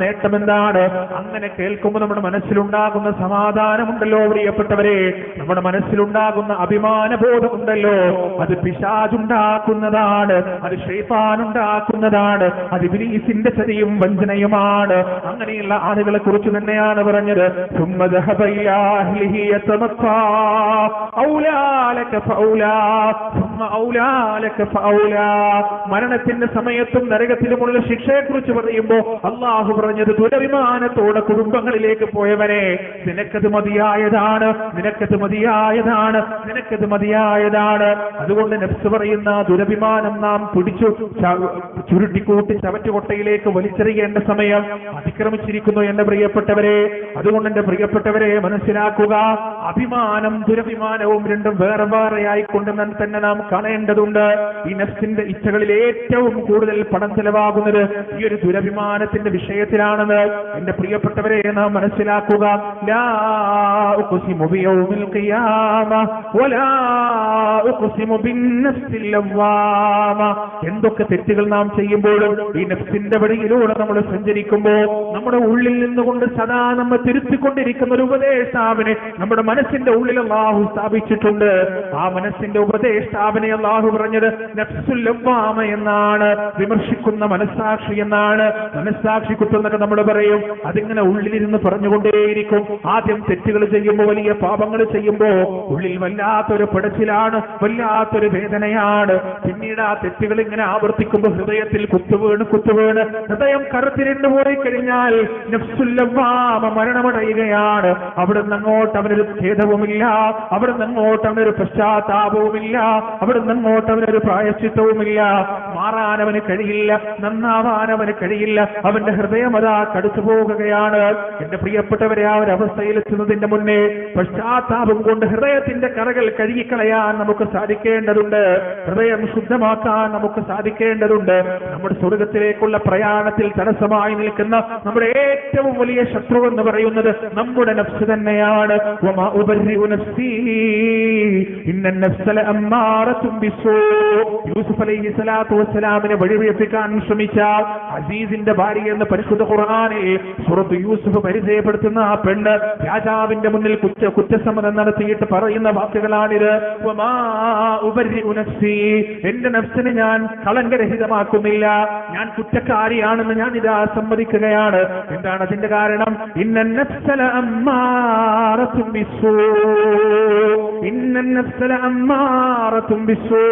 നേട്ടം എന്താണ്? അങ്ങനെ കേൾക്കുമ്പോൾ നമ്മുടെ മനസ്സിലുണ്ടാകുന്ന സമാധാനമുണ്ടല്ലോ പ്രിയപ്പെട്ടവരെ, നമ്മുടെ മനസ്സിലുണ്ടാകുന്ന അഭിമാനബോധമുണ്ടല്ലോ, അത് പിശാചുണ്ടാക്കുന്നതാണ്, അത് ശൈത്താനുണ്ടാക്കുന്നതാണ്, അത് ഇബ്ലീസിന്റെ ചതിയും വഞ്ചനയുമാണ്. അങ്ങനെയുള്ള ആളുകളെ കുറിച്ച് തന്നെയാണ് പറഞ്ഞത്, മരണത്തിന്റെ സമയത്തും നരകത്തിലുമുള്ള ശിക്ഷയെ കുറിച്ച് പറയുമ്പോ അള്ളാഹു പറഞ്ഞത്, ദുരഭിമാനത്തോടെ കുടുംബങ്ങളിലേക്ക് പോയവനെ, നിനക്കത് മതിയായതാണ്, നിനക്കത് മതിയായതാണ്, നിനക്കത് മതിയായതാണ്. അതുകൊണ്ട് നഫ്സ് പറയുന്ന ദുരഭിമാനം നാം പിടിച്ചു ചുരുട്ടിക്കൂട്ടി ചവറ്റുകൊട്ടയിലേക്ക് വലിച്ചെറിയേണ്ട സമയം അതിക്രമിച്ചിരിക്കുന്നു എന്റെ പ്രിയപ്പെട്ടവരെ. അതുകൊണ്ട് എന്റെ പ്രിയപ്പെട്ടവരെ മനസ്സിലാക്കുക, അഭിമാനം ദുരഭിമാനവും രണ്ടും വേറെ വേറെയായിക്കൊണ്ട് തന്നെ നാം കാണേണ്ടതുണ്ട്. ഈ നഫ്സിന്റെ ഇച്ഛകളിൽ ഏറ്റവും കൂടുതൽ പണം ചെലവാകുന്നത് ഈ ഒരു ദുരഭിമാനത്തിന്റെ വിഷയത്തിലാണെന്ന് എന്റെ പ്രിയപ്പെട്ടവരെ നാം മനസ്സിലാക്കുക. ലാ ഉഖ്സിമു ബിയൗമിൽ ഖിയാമ വലാ ഉഖ്സിമു ബിന്നഫ്സിൽ ലവ്വാമ. എന്തൊക്കെ തെറ്റുകൾ നാം ചെയ്യുമ്പോഴും ഈ നഫ്സിന്റെ വഴിയിലൂടെ നമ്മൾ സഞ്ചരിക്കുമ്പോൾ നമ്മുടെ ഉള്ളിൽ നിന്നുകൊണ്ട് സദാ നമ്മെ തിരുത്തിക്കൊണ്ടിരിക്കുന്ന ഒരു ഉപദേഷ്ടാവിനെ നമ്മുടെ മനസ്സിന്റെ ഉള്ളിൽ അല്ലാഹു സ്ഥാപിച്ചിട്ടുണ്ട്. ആ മനസ്സിന്റെ ഉപദേഷ്ടാവിനെ അല്ലാഹു പറഞ്ഞത് നഫ്സുൽ ലവ്വാമ എന്നാണ്, വിമർശിക്കുന്ന മനസ്സാക്ഷി എന്നാണ്. മനസ്സാക്ഷി കുത്തുന്നൊക്കെ നമ്മൾ പറയും, അതിങ്ങനെ ഉള്ളിലിരുന്ന് പറഞ്ഞുകൊണ്ടേയിരിക്കും. ആദ്യം തെറ്റുകൾ ചെയ്യുമ്പോൾ, വലിയ പാപങ്ങൾ ചെയ്യുമ്പോൾ ഉള്ളിൽ വല്ലാത്തൊരു പിടച്ചിലാണ്, വല്ലാത്തൊരു വേദനയാണ്. പിന്നീട് ആ തെറ്റുകൾ ഇങ്ങനെ ആവർത്തിക്കുമ്പോൾ ഹൃദയത്തിൽ കുത്തുവീണ് ഹൃദയം കറുത്തിരണ്ടു പോയി കഴിഞ്ഞാൽ നഫ്സുൽ ലവ്വാമ മരണമടയുകയാണ്. അവിടെ നിന്ന് അങ്ങോട്ട് അവനൊരു ഖേദവുമില്ല, അവിടെ നിന്ന് അങ്ങോട്ട് അവനൊരു പശ്ചാത്താപവുമില്ല, അവിടെ നിന്ന് അങ്ങോട്ട് അവനൊരു പ്രായശ്ചിത്തവുമില്ല. മാറാൻ അവന് കഴിയില്ല, നന്നാവാൻ അവന് കഴിയില്ല. അവന്റെ ഹൃദയം അതാ കടുത്തു പോകുകയാണ്. എന്റെ പ്രിയപ്പെട്ടവരെ, ആ ഒരു അവസ്ഥയിലെത്തുന്നതിന്റെ മുന്നേ പശ്ചാത്താപം കൊണ്ട് ഹൃദയത്തിന്റെ കറകൾ കഴുകിക്കളയാൻ നമുക്ക് സാധിക്കേണ്ടതുണ്ട്. ഹൃദയം ശുദ്ധമാക്കാൻ നമുക്ക് സാധിക്കേണ്ടതുണ്ട്. നമ്മുടെ സ്വർഗത്തിലേക്കുള്ള പ്രയാണത്തിൽ തടസ്സമായി നിൽക്കുന്ന നമ്മുടെ ഏറ്റവും വലിയ ശത്രു എന്ന് പറയുന്നത് നമ്മുടെ നഫ്സ് തന്നെയാണ്. വമാ ഉബർരിഉ നഫ്സി ഇന്നൻ നഫ്സ ലഅമ്മാറത്തും ബിസ്സൂ. യൂസുഫ് അലൈഹിസ്സലാത്തു വസ്സലാമിനെ വഴിപിഴപ്പിക്കാൻ ശ്രമിച്ച അസീസിന്റെ ഭാര്യ എന്ന് പരിശുദ്ധ ഖുർആനിൽ സൂറത്ത് യൂസുഫ് പരിചയപ്പെടുത്തുന്ന ആ പെണ്ണ് രാജാവിന്റെ മുന്നിൽ കുറ്റസമ്മതം നടത്തിയിട്ട് പറയുന്ന വാക്കുകളാണിത്. വമാ ഉബർരിഉ നഫ്സി, എന്റെ നഫ്സിനെ ഞാൻ കളങ്കരഹിതമാക്കുന്നില്ല, ഞാൻ കുറ്റക്കാരിയാണെന്ന് ഞാൻ ഇതാ സമ്മതിക്കുകയാണ്. എന്താണ് അതിന്റെ കാരണം? ഇന്നൻ നഫ്സ ലഅമ്മാറത്തും ബിസ്സൂ, ഇന്നൻ നഫ്സ ലഅമ്മാറത്തും ബിസ്സൂ.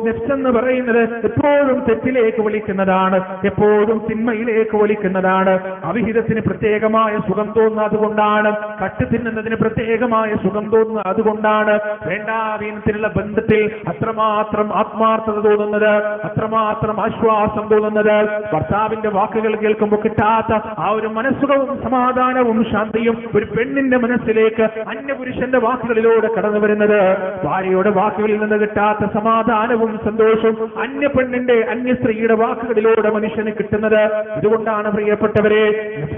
നഫ്സ് എന്ന് പറയുന്നത് എപ്പോഴും തെറ്റിലേക്ക് വിളിക്കുന്നതാണ്, എപ്പോഴും തിന്മയിലേക്ക് വിളിക്കുന്നതാണ്. അവിഹിതത്തിന് പ്രത്യേകമായ സുഖം തോന്നുന്നത് അതുകൊണ്ടാണ്, കട്ട് തിന്നുന്നതിന് പ്രത്യേകമായ സുഖം തോന്നുന്നത് അതുകൊണ്ടാണ്, വേണ്ടാവീനത്തിനുള്ള ബന്ധത്തിൽ അത്രമാത്രം ആത്മാർത്ഥത തോന്നുന്നത്, അത്രമാത്രം ആശ്വാസം തോന്നുന്നത്, ഭർത്താവിന്റെ വാക്കുകൾ കേൾക്കുമ്പോൾ കിട്ടാത്ത ആ ഒരു മനസ്സുഖവും സമാധാനവും ശാന്തിയും ഒരു പെണ്ണിന്റെ മനസ്സിലേക്ക് അന്യപുരുഷന്റെ വാക്കുകളിലൂടെ കടന്നു വരുന്നത്. ഭാര്യയുടെ വാക്കുകളിൽ നിന്ന് കിട്ടാത്ത സമാധാനവും സന്തോഷവും അന്യ പെണ്ണിന്റെ അന്യ സ്ത്രീയുടെ വാക്കുകളിലൂടെ മനുഷ്യന് കിട്ടുന്നത്. ഇതുകൊണ്ടാണ് പ്രിയപ്പെട്ടവരെ,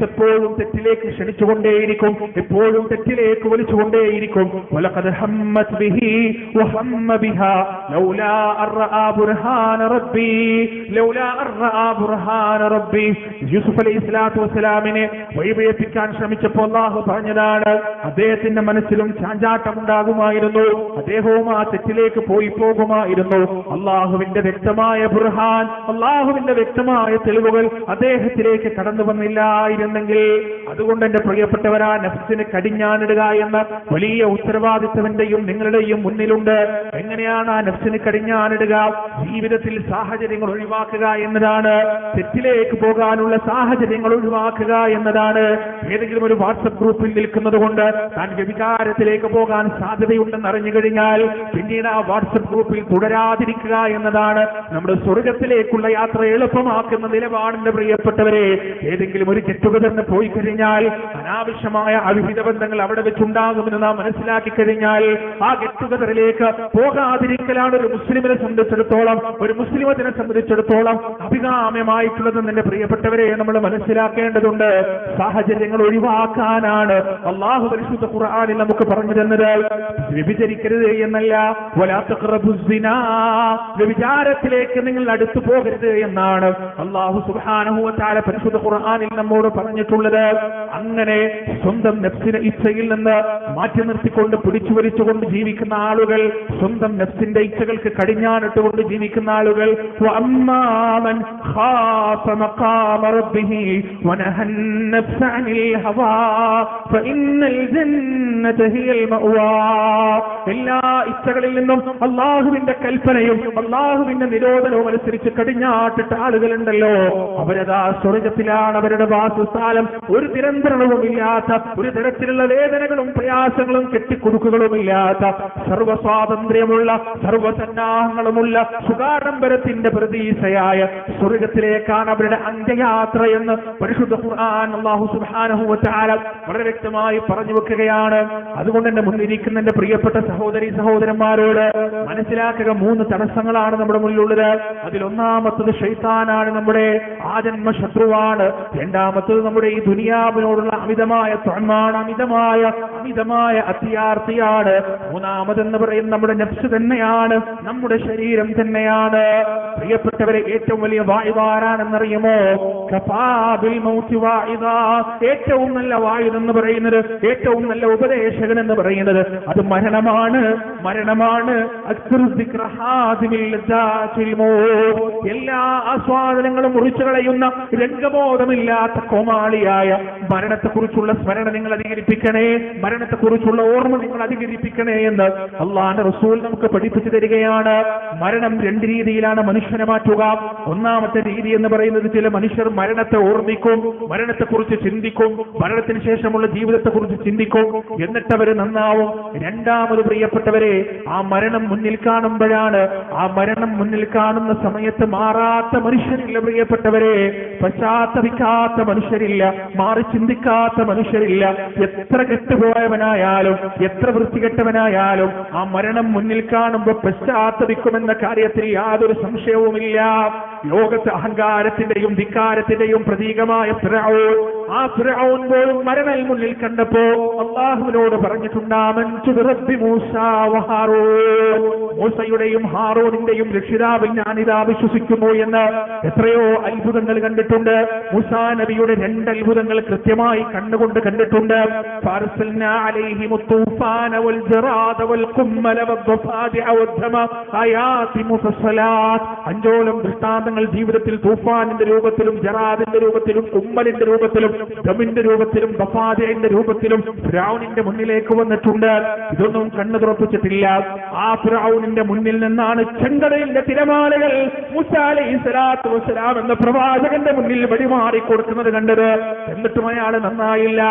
എപ്പോഴും തെറ്റിലേക്ക് ക്ഷണിച്ചുകൊണ്ടേയിരിക്കും, എപ്പോഴും തെറ്റിലേക്ക് വലിച്ചുകൊണ്ടേയിരിക്കും. വലഖദ് ഹമ്മത് ബിഹി വഹമ്മ ബിഹാ ലൗലാ അർആ ബുർഹാന റബ്ബി, ലൗലാ അർആ ബുർഹാന റബ്ബി. യൂസുഫ് അലൈഹിസ്സലാത്തു വസ്സലാമിനെ വഴിപിഴപ്പിക്കാൻ ശ്രമിച്ചപ്പോൾ അല്ലാഹു പറഞ്ഞതാണ്, അദ്ദേഹത്തിന്റെ മനസ്സിലും ചാഞ്ചാട്ടം ഉണ്ടാകുമായിരുന്നു, അദ്ദേഹവും ആ തെറ്റിലേക്ക് പോയി പോകുമായിരുന്നു. അള്ളാഹുവിന്റെ വ്യക്തമായ ബുർഹാൻ, അള്ളാഹുവിന്റെ വ്യക്തമായ തെളിവുകൾ അദ്ദേഹത്തിലേക്ക് കടന്നു വന്നില്ലായിരുന്നെങ്കിൽ. അതുകൊണ്ട് എന്റെ പ്രിയപ്പെട്ടവരാ, നഫ്സിന് കടിഞ്ഞാണിടുക എന്ന വലിയ ഉത്തരവാദിത്വം എന്റെയും നിങ്ങളുടെയും മുന്നിലുണ്ട്. എങ്ങനെയാണ് ആ നഫ്സിന് കടിഞ്ഞാണിടുക? ജീവിതത്തിൽ സാഹചര്യങ്ങൾ ഒഴിവാക്കുക എന്നതാണ്, തെറ്റിലേക്ക് പോകാനുള്ള സാഹചര്യങ്ങൾ ഒഴിവാക്കുക എന്നതാണ്. ഏതെങ്കിലും ഒരു വാട്സപ്പ് ഗ്രൂപ്പിൽ നിൽക്കുന്നത് കൊണ്ട് താൻ വ്യഭിചാരത്തിലേക്ക് പോകാൻ സാധ്യതയുണ്ടെന്ന് അറിഞ്ഞു കഴിഞ്ഞാൽ പിന്നീട് ആ വാട്സപ്പ് ഗ്രൂപ്പിൽ തുടരാതിരിക്കുക എന്നതാണ് നമ്മുടെ സ്വർഗത്തിലേക്കുള്ള യാത്ര എളുപ്പമാക്കുന്ന നിലപാടിന്റെ പ്രിയപ്പെട്ടവരെ. ഏതെങ്കിലും ഒരു ഗെറ്റുഗദറിന് പോയി കഴിഞ്ഞാൽ അനാവശ്യമായ അവിഹിത ബന്ധങ്ങൾ അവിടെ വെച്ചുണ്ടാകുമെന്ന് നാം മനസ്സിലാക്കി കഴിഞ്ഞാൽ ആ ഗെറ്റുഗദറിലേക്ക് പോകാതിരിക്കലാണ് ഒരു മുസ്ലിമിനെ സംബന്ധിച്ചിടത്തോളം, ഒരു മുസ്ലിമത്തിനെ സംബന്ധിച്ചിടത്തോളം അഭികാമ്യമായ കാരണമായിട്ടുള്ളതെന്ന് എന്റെ പ്രിയപ്പെട്ടവരെ നമ്മൾ മനസ്സിലാക്കേണ്ടതുണ്ട്. സാഹചര്യങ്ങൾ ഒഴിവാക്കാനാണ് അള്ളാഹു പരിശുദ്ധ ഖുർആനിൽ നമുക്ക് പറഞ്ഞു തന്നത്. വ്യഭിചരിക്കരുത് എന്നല്ല, വലാ തഖറബുസ് സിനാ, വ്യഭിചാരത്തിലേക്ക് നിങ്ങൾ അടുത്തു പോകരുത് എന്നാണ് അള്ളാഹു സുബ്ഹാനഹു വ തആല പരിശുദ്ധ ഖുർആനിൽ നമ്മോട് പറഞ്ഞിട്ടുള്ളത്. അങ്ങനെ സ്വന്തം നഫ്സിനെ ഇച്ഛയിൽ നിന്ന് മാറ്റി നിർത്തിക്കൊണ്ട് പിടിച്ചു വലിച്ചുകൊണ്ട് ജീവിക്കുന്ന ആളുകൾ, സ്വന്തം നഫ്സിന്റെ ഇച്ഛകൾക്ക് കടിഞ്ഞാണിട്ടുകൊണ്ട് ജീവിക്കുന്ന ആളുകൾ, വഅമ്മാമൻ ഖാഫ മഖാമ റബ്ബിഹി വനഹൻ നഫ്സ അനിൽ ഹവാ ഫഇന്നൽ ജന്നത ഹിയൽ മഅവാ. എല്ലാ ഇച്ഛകളിൽ നിന്നും അള്ളാഹുവിന്റെ കൽപ്പനയും അള്ളാഹുവിന്റെ നിരോധനവും അനുസരിച്ച് കടിഞ്ഞാട്ടിട്ട ആളുകളുണ്ടല്ലോ, അവരതാ സ്വർഗത്തിലാണ് അവരുടെ വാസസ്ഥലം. ഒരു നിരന്തരവുമില്ലാത്ത, ഒരു തരത്തിലുള്ള വേദനകളും പ്രയാസങ്ങളും കെട്ടിക്കുടുക്കുകളുമില്ലാത്ത, സർവ്വസ്വാതന്ത്ര്യമുള്ള, സർവ്വസന്നാഹങ്ങളുമുള്ള സുഖാഡംബരത്തിന്റെ പ്രതീക്ഷയായ സ്വർഗത്തിലേക്കാണ് അവരുടെ അന്ത്യയാത്ര എന്ന് പരിശുദ്ധ ഖുർആൻ അല്ലാഹു സുബ്ഹാനഹു വ തആല വളരെ വ്യക്തമായി പറഞ്ഞു വെക്കുകയാണ്. അതുകൊണ്ട് എന്റെ മുന്നിലിരിക്കുന്ന എന്റെ പ്രിയപ്പെട്ട സഹോദരി സഹോദരന്മാരോട് മനസ്സിലാക്കുക, 3 തടസ്സങ്ങളാണ് നമ്മുടെ മുന്നിലുള്ളത്. അതിലൊന്നാമത്തത് ശൈത്താനാണ്, നമ്മുടെ ആജന്മ ശത്രുവാണ്. രണ്ടാമത്തത് നമ്മുടെ ഈ ദുനിയാവിനോടുള്ള അമിതമായ ത്വമാണ്, അമിതമായ അത്യാർത്തിയാണ്. മൂന്നാമതെന്ന് പറയുന്നത് നമ്മുടെ നഫ്സ് തന്നെയാണ്, നമ്മുടെ ശരീരം തന്നെയാണ്. പ്രിയപ്പെട്ടവരെ, ഏറ്റവും വലിയ വാഇദാരാണെന്നറിയുമോ? കഫാബിൽ മൗതി വാഇദാ. ഏറ്റവും നല്ല വാഇദെന്ന് പറയുന്നത്, ഏറ്റവും നല്ല ഉപദേശകൻ എന്ന് പറയുന്നത് അത് മരണമാണ്. എല്ലാ ആസ്വാദനങ്ങളും മുറിച്ചു കളയുന്ന, രംഗബോധമില്ലാത്ത കോമാളിയായ മരണത്തെക്കുറിച്ചുള്ള സ്മരണ നിങ്ങൾ അധികരിപ്പിക്കണേ, മരണത്തെക്കുറിച്ചുള്ള ഓർമ്മ നിങ്ങൾ അധികരിപ്പിക്കണേ എന്ന് അള്ളാഹുവിന്റെ റസൂൽ നമുക്ക് പഠിപ്പിച്ചു തരികയാണ്. മരണം 2 രീതിയിലാണ് മനുഷ്യനെ മാറ്റുക. ഒന്നാമത്തെ രീതി എന്ന് പറയുന്നത്, ചില മനുഷ്യർ മരണത്തെ ഓർമ്മിക്കും, മരണത്തെക്കുറിച്ച് ചിന്തിക്കും, മരണത്തിന് ശേഷമുള്ള ജീവിതത്തെക്കുറിച്ച് ചിന്തിക്കും, എന്നിട്ട് അവർ നന്നാവും. രണ്ടാമത് പ്രിയപ്പെട്ടവരെ, ആ മരണം മുന്നിൽ കാണുമ്പോഴാണ്, ആ മരണം മുന്നിൽ കാണുന്ന സമയത്ത് മാറാത്ത മനുഷ്യരില്ല പ്രിയപ്പെട്ടവരെ, പശ്ചാത്തപിക്കാത്ത മനുഷ്യരില്ല, മാറി ചിന്തിക്കാത്ത മനുഷ്യരില്ല. എത്ര കെട്ടുപോയവനായാലും, എത്ര വൃത്തികെട്ടവനായാലും ആ മരണം മുന്നിൽ കാണുമ്പോൾ പശ്ചാത്തപിക്കുമെന്ന കാര്യത്തിൽ യാതൊരു സംശയവുമില്ല. ലോകത്ത് അഹങ്കാരത്തിന്റെയും ധിക്കാരത്തിന്റെയും പ്രതീകമായ ഫിർഔൻ, ആ ഫിർഔൻ പോലും മരണം മുന്നിൽ കണ്ടപ്പോ അള്ളാഹുവിനോട് പറഞ്ഞിട്ടുണ്ട്, ആമൻതു ബിറബ്ബി മൂസാ വ ഹാറൂൻ, മൂസയുടെയും ഹാറൂനിന്റെയും രക്ഷിതാവിൽ ഞാനിതാ വിശ്വസിക്കുന്നു എന്ന്. എത്രയോ അത്ഭുതങ്ങൾ കണ്ടിട്ടുണ്ട്. മൂസാ നബിയുടെ 2 അത്ഭുതങ്ങൾ കൃത്യമായി കണ്ണുകൊണ്ട് കണ്ടിട്ടുണ്ട്. ഫഅർസൽനാ അലൈഹിമു തൂഫാന വൽ ജറാദ വൽ ഖുമ്മല വദ്ദഫാദിഅ വദ്ദമ ആയാതി മുഫസ്സലാത്ത്. 5ഓളം ദൃഷ്ടാന്തങ്ങൾ ജീവിതത്തിൽ തൂഫാനിന്റെ രൂപത്തിലും, ജറാദിന്റെ രൂപത്തിലും, കുമ്മലിന്റെ രൂപത്തിലും, ദമിന്റെ രൂപത്തിലും, ദഫാദിന്റെ രൂപത്തിലും ഫിർഔനിന്റെ മുന്നിലേക്ക് വന്നിട്ടുണ്ട്. ഇതൊന്നും കണ്ണു തുറപ്പിച്ചിട്ടില്ല. ആ ഫിർഔനിന്റെ മുന്നിൽ നിന്നാണ് ചെങ്കടലിന്റെ തിരമാലകൾ മൂസാ അലൈഹിസ്സലാത്തു വസ്സലാം എന്ന പ്രവാചകന്റെ മുന്നിൽ വഴിമാറി കൊടുക്കുന്നത് കണ്ടത്. എന്നിട്ടും അയാൾ നന്നായില്ല.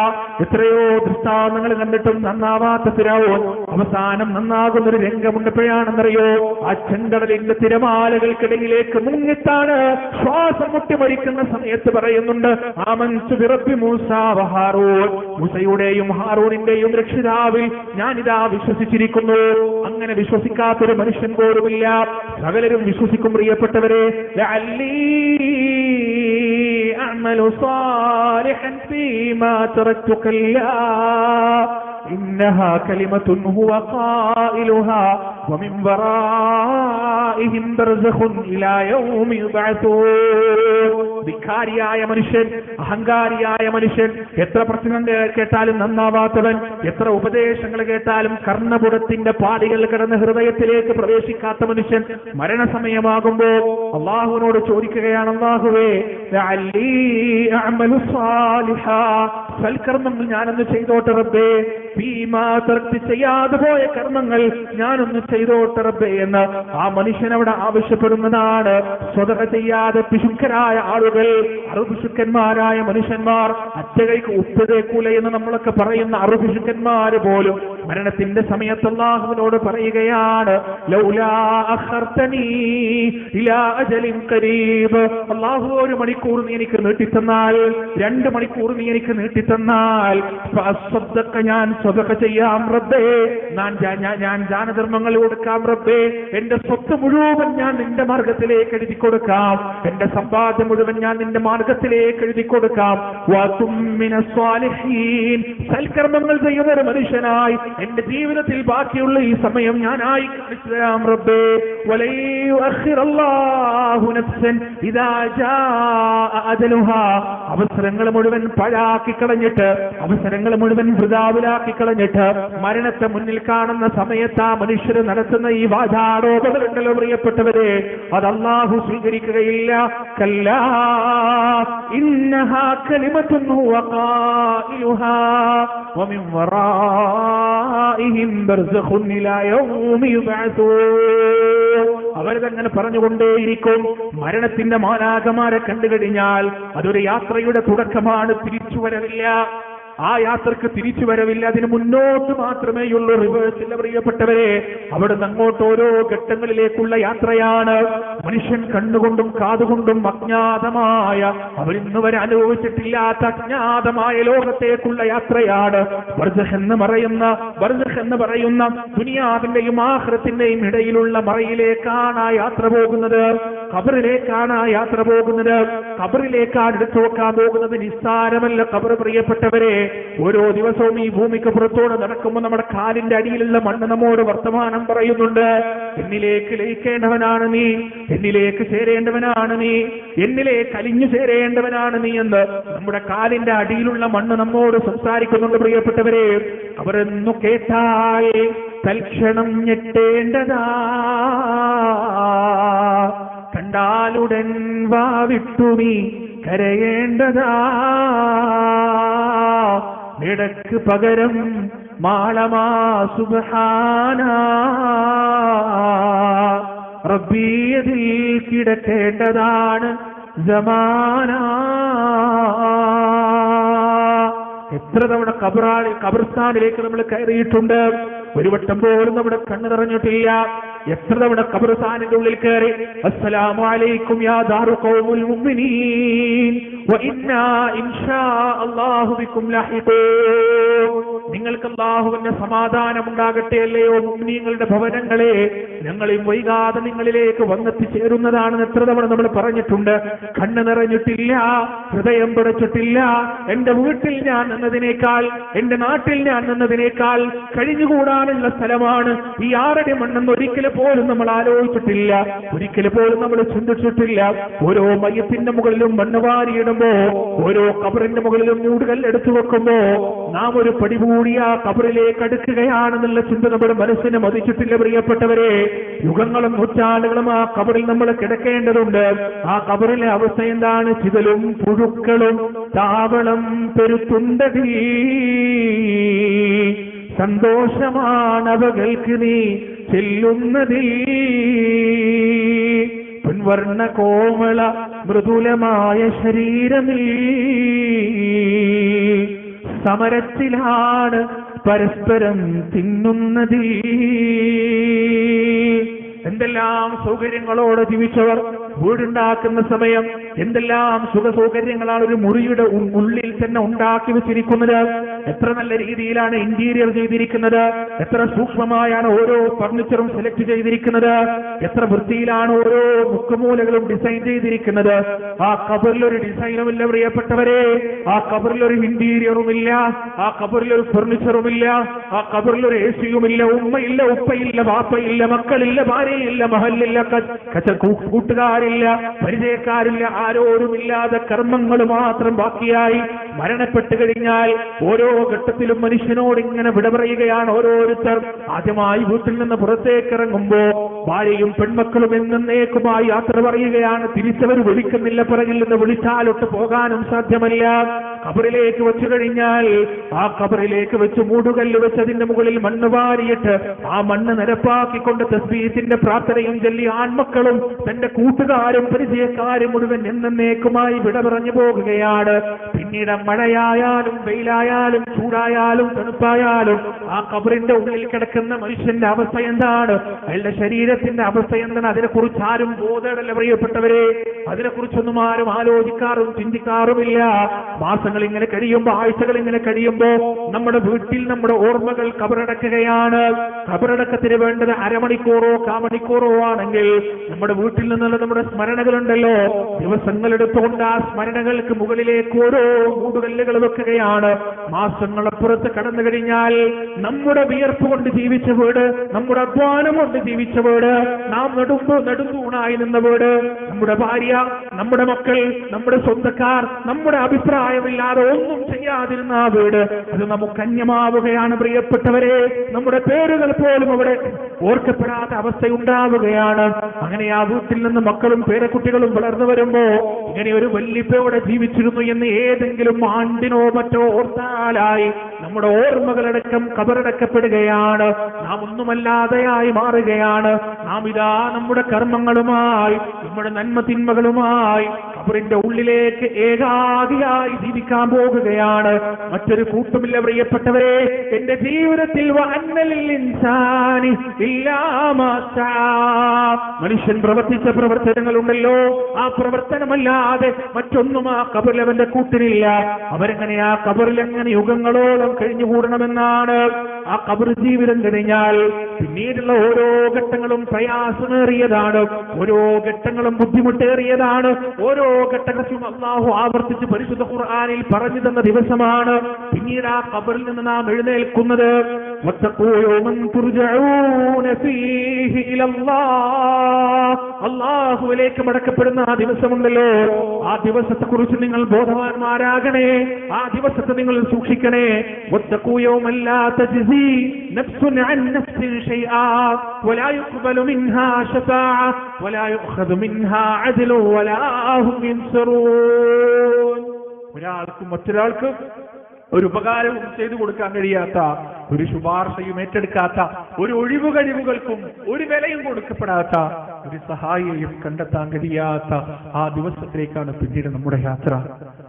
എത്രയോ ദൃഷ്ടാന്തങ്ങൾ കണ്ടിട്ടും നന്നാവാത്ത ഫിർഔൻ അവസാനം നന്നാകുന്നൊരു രംഗമുണ്ടപ്പോഴാണെന്നറിയോ? ആ ചെങ്കടലിന്റെ തിരമാലകൾക്കിടയിലേക്ക് മുങ്ങിത്താണ് ശ്വാസം മുട്ടി മരിക്കുന്ന സമയത്ത് പറയുന്നുണ്ട്, ആമൻതു ബിറബ്ബി മൂസാ വ ഹാറൂൻ, മൂസയുടെയും ഹാറൂനിന്റെയും രക്ഷിതാവിൽ ഞാനിതാ വിശ്വസിച്ചിരിക്കുന്നു. അങ്ങനെ വിശ്വസിക്കാത്തൊരു മനുഷ്യൻ പോലുമില്ല. സകലരും വിശ്വസിക്കും പ്രിയപ്പെട്ടവരെ. ലഅല്ലീ അഅമലു സാലിഹൻ ഫീമാ തറക്തു കല്ലാ ഇന്നഹാ കലിമത്തുൻ ഹുവ ഖായിലുഹാ വമിൻ വറാഇഹിം ബർസഖുൻ ഇലാ യൗമി യുബഅസൂൻ. ധിക്കാരിയായ മനുഷ്യൻ, അഹങ്കാരിയായ മനുഷ്യൻ, എത്ര പ്രശ്നം കേട്ടാലും നന്നാവാത്തവൻ, എത്ര ഉപദേശങ്ങൾ കേട്ടാലും കർണപുടത്തിന്റെ പാടികൾ കിടന്ന് ഹൃദയത്തിലേക്ക് പ്രവേശിക്കാത്ത മനുഷ്യൻ മരണസമയമാകുമ്പോ അള്ളാഹുവിനോട് ചോദിക്കുകയാണ്, അള്ളാഹുവേ ലഅല്ലീ അഅമലു സാലിഹാ, സൽക്കർമ്മങ്ങൾ ഞാനൊന്ന് ചെയ്തോട്ടെ റബ്ബേ, ഫീമാ തറക്തു, ചെയ്യാതെ പോയ കർമ്മങ്ങൾ ഞാനൊന്ന് ചെയ്തോട്ടെ റബ്ബേ എന്ന് ആ മനുഷ്യൻ അവിടെ ആവശ്യപ്പെടുന്നതാണ്. സ്വതക ചെയ്യാതെ പിശുക്കരായ ആളുകൾ, അറുപിശുക്കന്മാരായ മനുഷ്യന്മാർ, അറ്റകൈക്ക് ഉപ്പതേക്കൂല എന്ന് നമ്മളൊക്കെ പറയുന്ന അറുപിശുക്കന്മാര് പോലും മരണത്തിന്റെ സമയത്ത് അല്ലാഹുവിനോട് പറയുകയാണ്, ലൗലാ അഖർതനീ ഇലാ അജലിൻ ഖരീബ്, അല്ലാഹു 1 മണിക്കൂർ നീ എനിക്ക് നീട്ടിത്തന്നാൽ, 2 മണിക്കൂർ നീ എനിക്ക് നീട്ടിത്തന്നാൽ, ഫഅസ്സദ്ദഖ, ഞാൻ സ്വതക്ക ചെയ്യാം റബ്ബേ, ഞാൻ ദാനധർമ്മങ്ങൾ കൊടുക്കാം റബ്ബേ, എന്റെ സ്വത്ത് മുഴുവൻ ഞാൻ നിന്റെ മാർഗത്തിലേക്ക് എഴുതി കൊടുക്കാം, എന്റെ സമ്പാദ്യം മുഴുവൻ ഞാൻ നിന്റെ മാർഗത്തിലേക്ക് എഴുതി കൊടുക്കാം. സൽക്കർമ്മങ്ങൾ ചെയ്യുന്ന ഒരു മനുഷ്യനായി എന്റെ ജീവിതത്തിൽ ബാക്കിയുള്ള ഈ സമയം ഞാനായി കാണിച്ചു തരാം റബ്ബേ. അവസരങ്ങൾ മുഴുവൻ പാഴാക്കി കളഞ്ഞിട്ട്, അവസരങ്ങൾ മുഴുവൻ വൃഥാവിലാക്കി കളഞ്ഞിട്ട് മരണത്തെ മുന്നിൽ കാണുന്ന സമയത്ത് ആ മനുഷ്യർ നടത്തുന്ന ഈ വാചാരോപങ്ങളുണ്ടല്ലോ പ്രിയപ്പെട്ടവരെ, അത് അല്ലാഹു സ്വീകരിക്കുകയില്ല. കല്ലാ ഇന്നഹാ കലിമത്തുൻ ഹുവ ഖായിലുഹാ വമിൻ വറാഇഹിം ബർസഖുൻ ഇലാ യൗമി യുബഅസൂൻ. അവരങ്ങനെ പറഞ്ഞുകൊണ്ടേയിരിക്കും. മരണത്തിന്റെ മാലാഖമാരെ കണ്ടുകഴിഞ്ഞാൽ അതൊരു യാത്രയുടെ തുടക്കമാണ്, തിരിച്ചു വരവില്ല. ആ യാത്രക്ക് തിരിച്ചു വരവില്ല, അതിന് മുന്നോട്ട് മാത്രമേയുള്ളൂ, റിവേഴ്സ് ഇല്ല പ്രിയപ്പെട്ടവരെ. അവിടുന്ന് അങ്ങോട്ട് ഓരോ ഘട്ടങ്ങളിലേക്കുള്ള യാത്രയാണ്. മനുഷ്യൻ കണ്ണുകൊണ്ടും കാതുകൊണ്ടും അജ്ഞാതമായ, അവരിന്ന് വരെ അനുഭവിച്ചിട്ടില്ലാത്ത അജ്ഞാതമായ ലോകത്തേക്കുള്ള യാത്രയാണ് ബർസഖ് എന്ന് പറയുന്ന ദുനിയാവിന്റെയും ആഖിറത്തിന്റെയും ഇടയിലുള്ള മറയിലേക്കാണ് ആ യാത്ര പോകുന്നത്, ഖബറിലേക്കാണ് ആ യാത്ര പോകുന്നത്. ഖബറിലേക്കാണ് എടുത്തു നോക്കാൻ പോകുന്നത്. നിസ്സാരമല്ല ഖബർ പ്രിയപ്പെട്ടവരെ. ഓരോ ദിവസവും ഈ ഭൂമിക്ക് പുറത്തോട് നടക്കുമ്പോൾ നമ്മുടെ കാലിന്റെ അടിയിലുള്ള മണ്ണ് നമ്മോട് വർത്തമാനം പറയുന്നുണ്ട്. എന്നിലേക്ക് ലയിക്കേണ്ടവനാണ് നീ, എന്നിലേക്ക് ചേരേണ്ടവനാണ് നീ, എന്നിലേക്ക് അലിഞ്ഞു ചേരേണ്ടവനാണ് നീ എന്ന് നമ്മുടെ കാലിന്റെ അടിയിലുള്ള മണ്ണ് നമ്മോട് സംസാരിക്കുന്നുണ്ട് പ്രിയപ്പെട്ടവരെ. അവരെന്നു കേട്ടാൽ തൽക്ഷണം ഞെട്ടേണ്ടതാ, കണ്ടാലുടൻ വാവിട്ടു നീ കരയേണ്ടതാ, ഇടക്ക് പകരം മാളമാ സുബ്ഹാനാ, റബ്ബിയതിൽ കിടക്കേണ്ടതാണ് സമാനാ. എത്ര തവണ ഖബർസ്ഥാനിലേക്ക് നമ്മൾ കയറിയിട്ടുണ്ട്, ഒരു വട്ടം പോലും നമ്മുടെ കണ്ണ് നിറഞ്ഞിട്ടില്ല. എത്ര തവണ ഖബർസ്ഥാനിന്റെ ഉള്ളിൽ കയറി അസ്സലാമു അലൈക്കും യാ ദാറു ഖൗമുൽ മുഅ്മിനീൻ വ ഇന്നാ ഇൻഷാ അല്ലാഹു ബിക്കും ലഹിഖൂൻ, നിങ്ങൾക്ക് അല്ലാഹുവിന്റെ സമാധാനം ഉണ്ടാകട്ടെ അല്ലയോ മുഅ്മിനീങ്ങളുടെ ഭവനങ്ങളെ, ഞങ്ങളെയും വൈകാതെ നിങ്ങളിലേക്ക് വന്നെത്തിച്ചേരുന്നതാണെന്ന് എത്ര തവണ നമ്മൾ പറഞ്ഞിട്ടുണ്ട്. കണ്ണ് നിറഞ്ഞിട്ടില്ല, ഹൃദയം പിടച്ചിട്ടില്ല. എന്റെ വീട്ടിൽ ഞാൻ നിന്നതിനേക്കാൾ, എന്റെ നാട്ടിൽ ഞാൻ നിന്നതിനേക്കാൾ കഴിഞ്ഞുകൂടാനുള്ള സ്ഥലമാണ് ഈ 6 അടി മണ്ണെന്ന് ഒരിക്കലും പോലും നമ്മൾ ആലോചിച്ചിട്ടില്ല, ഒരിക്കലും പോലും നമ്മൾ ചിന്തിച്ചിട്ടില്ല. ഓരോ മയ്യത്തിന്റെ മുകളിലും മണ്ണ് വാരിയിടുമ്പോ, ഓരോ ഖബറിന്റെ മുകളിലും മൂടുകൽ എടുത്തു വെക്കുമ്പോ നാം ഒരു പടി കൂടി ആ ഖബറിലേക്ക് അടുക്കുകയാണെന്നുള്ള ചിന്ത നമ്മുടെ മനസ്സിനെ മതിച്ചിട്ടില്ല പ്രിയപ്പെട്ടവരെ. യുഗങ്ങളും നൂറ്റാണ്ടുകളും ആ ഖബറിൽ നമ്മൾ കിടക്കേണ്ടതുണ്ട്. ആ ഖബറിലെ അവസ്ഥ എന്താണ്? ചിതലും പുഴുക്കളും താവളം പെരുത്തുണ്ടതീ, സന്തോഷമാണവകൾക്ക് നീ ചെല്ലുന്നതീ, പൊൻവർണ്ണ കോമള മൃദുലമായ ശരീരമീ, സമരത്തിലാണ് പരസ്പരം തിന്നുന്നതീ. എന്തെല്ലാം സൗകര്യങ്ങളോടെ ജീവിച്ചവർ വീടുണ്ടാക്കുന്ന സമയം എന്തെല്ലാം സുഖസൗകര്യങ്ങളാണ് ഒരു മുറിയുടെ ഉള്ളിൽ തന്നെ ഉണ്ടാക്കി വെച്ചിരിക്കുന്നത്. എത്ര നല്ല രീതിയിലാണ് ഇന്റീരിയർ ചെയ്തിരിക്കുന്നത്, എത്ര സൂക്ഷ്മമായാണ് ഓരോ ഫർണിച്ചറും സെലക്ട് ചെയ്തിരിക്കുന്നത്, എത്ര വൃത്തിയിലാണ് ഓരോ മുക്കുമൂലകളും ഡിസൈൻ ചെയ്തിരിക്കുന്നത്. ആ ഖബറിലൊരു ഡിസൈനും ഇല്ല പ്രിയപ്പെട്ടവരെ, ആ ഖബറിലൊരു ഇന്റീരിയറും ഇല്ല, ആ ഖബറിലൊരു ഫർണിച്ചറും ഇല്ല, ആ ഖബറിലൊരു എസിയുമില്ല, ഉമ്മയില്ല, ഉപ്പയില്ല, വാപ്പയില്ല, മക്കളില്ല, ഭാര്യയില്ല, മഹലില്ല, കൂട്ടുകാരില്ല, പരിചയക്കാരില്ല, ആരോരുമില്ലാതെ കർമ്മങ്ങൾ മാത്രം ബാക്കിയായി മരണപ്പെട്ടു കഴിഞ്ഞാൽ ഓരോ ഘട്ടത്തിലും മനുഷ്യനോട് ഇങ്ങനെ വിട പറയുകയാണ് ഓരോരുത്തർ. ആദ്യമായി വീട്ടിൽ നിന്ന് പുറത്തേക്ക് ഇറങ്ങുമ്പോ ഭാര്യയും പെൺമക്കളും എന്നേക്കുമായി യാത്ര പറയുകയാണ്. തിരിച്ചവർ വിളിക്കുന്നില്ല, പിറകിൽ നിന്ന് വിളിച്ചാലൊട്ട് പോകാനും സാധ്യമല്ല. ഖബറിലേക്ക് വെച്ചു കഴിഞ്ഞാൽ ആ ഖബറിലേക്ക് വെച്ച് മൂടുകല്ല് വെച്ച് അതിന്റെ മുകളിൽ മണ്ണ് വാരിയിട്ട് ആ മണ്ണ് നിരപ്പാക്കിക്കൊണ്ട് തസ്ബീഹിന്റെ പ്രാർത്ഥനയും ചൊല്ലി ആൺമക്കളും തന്റെ കൂട്ടുകാരും പരിചയക്കാരും മുഴുവൻ എന്നേക്കുമായി വിട പറഞ്ഞു പോകുകയാണ്. പിന്നീട് മഴയായാലും വെയിലായാലും ചൂടായാലും തണുപ്പായാലും ആ ഖബറിന്റെ ഉള്ളിൽ കിടക്കുന്ന മനുഷ്യന്റെ അവസ്ഥ എന്താണ്, അയാളുടെ ശരീരത്തിന്റെ അവസ്ഥ എന്താണ്, അതിനെക്കുറിച്ച് ആരും ബോധമല്ല പ്രിയപ്പെട്ടവരെ. അതിനെക്കുറിച്ചൊന്നും ആരും ആലോചിക്കാറും ചിന്തിക്കാറുമില്ല. മാസങ്ങൾ ഇങ്ങനെ കഴിയുമ്പോ, ആഴ്ചകൾ ഇങ്ങനെ കഴിയുമ്പോ നമ്മുടെ വീട്ടിൽ നമ്മുടെ ഓർമ്മകൾ ഖബറടക്കുകയാണ്. ഖബറടക്കത്തിന് വേണ്ടത് അരമണിക്കൂറോ കാമണിക്കൂറോ ആണെങ്കിൽ നമ്മുടെ വീട്ടിൽ നിന്നുള്ള നമ്മുടെ സ്മരണകളുണ്ടല്ലോ, ദിവസങ്ങൾ എടുത്തുകൊണ്ട് ആ സ്മരണകൾക്ക് മുകളിലേക്ക് ഓരോ മൂടുകല്ലുകൾ വെക്കുകയാണ്. മാസങ്ങളപ്പുറത്ത് കടന്നു കഴിഞ്ഞാൽ നമ്മുടെ വിയർപ്പ് കൊണ്ട് ജീവിച്ച വീട്, നമ്മുടെ അധ്വാനം കൊണ്ട് ജീവിച്ച വീട്, നാം നെടുന്തൂണായി നിന്ന വീട്, നമ്മുടെ ഭാര്യ, നമ്മുടെ മക്കൾ, നമ്മുടെ സ്വന്തക്കാർ, നമ്മുടെ അഭിപ്രായമില്ലാതെ ഒന്നും ചെയ്യാതിരുന്ന ആ വീട്, അത് നമുക്ക് അന്യമാവുകയാണ് പ്രിയപ്പെട്ടവരെ. നമ്മുടെ പേരുകൾ പോലും അവിടെ ഓർക്കപ്പെടാത്ത അവസ്ഥയുണ്ടാവുകയാണ്. അങ്ങനെ ആ വീട്ടിൽ നിന്ന് മക്കളും പേരക്കുട്ടികളും വളർന്നു വരുമ്പോ ഇങ്ങനെ ഒരു വല്ലിപ്പയോടെ ജീവിച്ചിരുന്നു എന്ന് ഏതെങ്കിലും ആണ്ടിനോ മറ്റോ ഓർത്താലായി നമ്മുടെ ഓർമ്മകളടക്കം ഖബറടക്കപ്പെടുകയാണ്. നാം ഒന്നുമല്ലാതെയായി മാറുകയാണ്. നാം ഇതാ നമ്മുടെ കർമ്മങ്ങളുമായി, നമ്മുടെ നന്മ തിന്മകളുമായി ഖബറിന്റെ ഉള്ളിലേക്ക് ഏകാദിയായി ജീവിക്കാൻ പോകുകയാണ്. മറ്റൊരു കൂട്ടുമില്ല പ്രിയപ്പെട്ടവരെ. എന്റെ ജീവിതത്തിൽ മനുഷ്യൻ പ്രവർത്തിച്ച പ്രവർത്തനങ്ങളുണ്ടല്ലോ, ആ പ്രവർത്തനമല്ലാതെ മറ്റൊന്നും ആ ഖബറിൽ അവന്റെ കൂട്ടിനില്ല. അവരെങ്ങനെ ആ ഖബറിൽ എങ്ങനെ യുഗങ്ങളോളം കഴിഞ്ഞുകൂടണമെന്നാണ്. ആ ഖബർ ജീവിതം കഴിഞ്ഞാൽ പിന്നീടുള്ള ഓരോ ഘട്ടങ്ങളും പ്രയാസമേറിയതാണ്, ഓരോ ഘട്ടങ്ങളും ബുദ്ധിമുട്ടേറിയതാണ്, ഓരോ ഘട്ടങ്ങളും അല്ലാഹു ആവർത്തിച്ച് പരിശുദ്ധ ഖുർആനിൽ പറഞ്ഞു തന്ന ദിവസമാണ്. പിന്നീട് ആ ഖബറിൽ നിന്ന് നാം എഴുന്നേൽക്കുന്നത് അല്ലാഹുവിലേക്ക് മടക്കപ്പെടുന്ന ആ ദിവസമുണ്ടല്ലോ, ആ ദിവസത്തെ കുറിച്ച് നിങ്ങൾ ബോധവാന്മാരാകണേ. ആ ദിവസത്തെ നിങ്ങൾ സൂക്ഷിക്കണേ. നഫ്സുൻ അൻ നഫ്സിൻ ശൈആ വലാ യുഖ്ബലു മിൻഹാ ശഫാഅ വലാ യുഖദു മിൻഹാ അദ്ലു വലാ ഹും യൻസറൂൻ. ഒരാൾക്കും മറ്റൊരാൾക്കും ഒരു ഉപകാരവും ചെയ്തു കൊടുക്കാൻ കഴിയാത്ത, ഒരു ശുപാർശയും ഏറ്റെടുക്കാത്ത, ഒരു ഒഴിവുകഴിവുകൾക്കും ഒരു വിലയും കൊടുക്കപ്പെടാത്ത, ഒരു സഹായിയും കണ്ടെത്താൻ കഴിയാത്ത ആ ദിവസത്തിലേക്കാണ് പിന്നീട് നമ്മുടെ യാത്ര.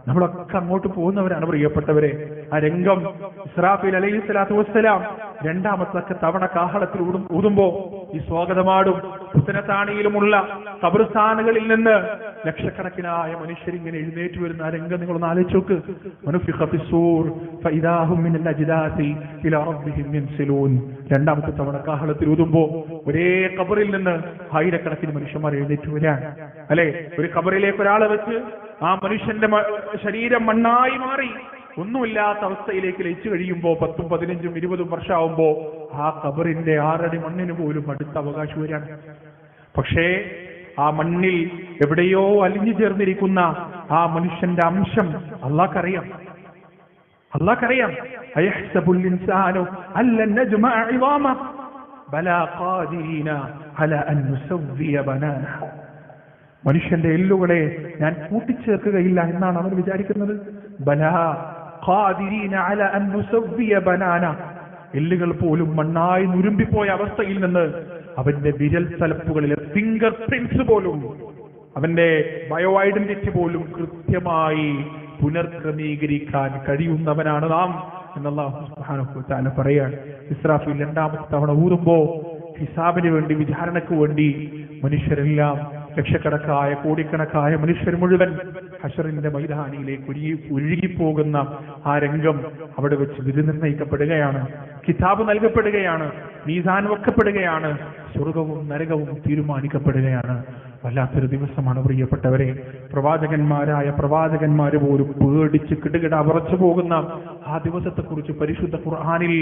നമ്മളൊക്കെ അങ്ങോട്ട് പോകുന്നവരാണ് പ്രിയപ്പെട്ടവരെ. ആ രംഗം ഇസ്രാഫീൽ അലൈഹിസ്സലാത്തു വസ്സലാം രണ്ടാമത്തെ തവണ കാഹളത്തിൽ ഊതുമ്പോ ഈ സ്വാഗതമാടും പുത്തനത്താണിയിലുമുള്ള ഖബർസ്ഥാനുകളിൽ നിന്ന് ലക്ഷക്കണക്കിനായ മനുഷ്യരിങ്ങനെ എഴുന്നേറ്റ് വരുന്ന ആ രംഗം നിങ്ങളൊന്ന് ആലോചിച്ചോക്ക്. രണ്ടാമത്തെ തവണ കാഹളത്തിൽ ഊതുമ്പോ ഒരേ ഖബറിൽ നിന്ന് ആയിരക്കണക്കിന് മനുഷ്യന്മാർ എഴുന്നേറ്റ് വരാൻ, അല്ലെ? ഒരു ഖബറിലേക്ക് ഒരാളെ വെച്ച് ആ മനുഷ്യന്റെ ശരീരം മണ്ണായി മാറി ഒന്നുമില്ലാത്ത അവസ്ഥയിലേക്ക് ലയിച്ചു കഴിയുമ്പോ 10, 15, 20 വർഷമാകുമ്പോ ആ ഖബറിന്റെ 6 അടി മണ്ണിന് പോലും അടുത്ത അവകാശം വരാണ്. പക്ഷേ ആ മണ്ണിൽ എവിടെയോ അലിഞ്ഞു ചേർന്നിരിക്കുന്ന ആ മനുഷ്യന്റെ അംശം അല്ലാഹ്ക്കറിയാം. അല്ലാഹ്ക്കറിയാം. അയഹ്സബുൽ ഇൻസാനു അല്ലൻ നജ്മഅ ഇളാമ ബലാ ഖാദിരീന അലാ അൻ നുസവ്വിയ ബനാന. മനുഷ്യന്റെ എല്ലുകളെ ഞാൻ കൂട്ടിച്ചേർക്കുകയില്ല എന്നാണ് അവൻ വിചാരിക്കുന്നത്. ബലാ ഖാദിരീന അലാ അൻ നുസവ്വിയ ബനാന. എല്ലുകൾ പോലും മണ്ണായി നുരുമ്പിപ്പോയ അവസ്ഥയിൽ നിന്ന് അവന്റെ വിരൽ തലപ്പുകളിലെ ഫിംഗർ പ്രിന്റ്സ് പോലും, അവന്റെ ബയോ ഐഡന്റിറ്റി പോലും കൃത്യമായി പുനർക്രമീകരിക്കാൻ കഴിയുന്നവനാണ് നാം എന്ന് അല്ലാഹു സുബ്ഹാനഹു വ തആല പറയാണ്. ഇസ്രാഫീൽ രണ്ടാമത്തെ തവണ ഊതുമ്പോ ഹിസാബിന് വേണ്ടി, വിചാരണയ്ക്ക് വേണ്ടി മനുഷ്യരെല്ലാം, ലക്ഷക്കണക്കായ കോടിക്കണക്കായ മനുഷ്യർ മുഴുവൻ ഹശറിന്റെ മൈതാനിയിലേക്ക് ഒഴുകിപ്പോകുന്ന ആ രംഗം അവിടെ വെച്ച് വിധി നിർണയിക്കപ്പെടുകയാണ്. കിതാബ് നൽകപ്പെടുകയാണ്, മീസാൻ വെക്കപ്പെടുകയാണ്, സ്വർഗവും നരകവും തീരുമാനിക്കപ്പെടുകയാണ്. വല്ലാത്തൊരു ദിവസമാണ് പ്രിയപ്പെട്ടവരെ. പ്രവാചകന്മാരായ പ്രവാചകന്മാര് പോലും പേടിച്ച് കിടുകിട വിറച്ചു പോകുന്ന ആ ദിവസത്തെ കുറിച്ച് പരിശുദ്ധ ഖുർആനിൽ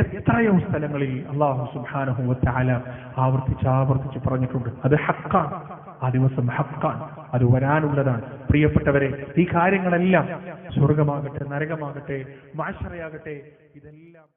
എത്രയോ സ്ഥലങ്ങളിൽ അല്ലാഹു സുബ്ഹാനഹു വ തആല ആവർത്തിച്ച് പറഞ്ഞിട്ടുണ്ട്. അത് ഹഖാണ്. ആ ദിവസം ഹഖാണ്, അത് വരാനുള്ളതാണ്. പ്രിയപ്പെട്ടവരെ, ഈ കാര്യങ്ങളെല്ലാം സ്വർഗമാകട്ടെ, നരകമാകട്ടെ, മഅ്ശറയാകട്ടെ, ഇതെല്ലാം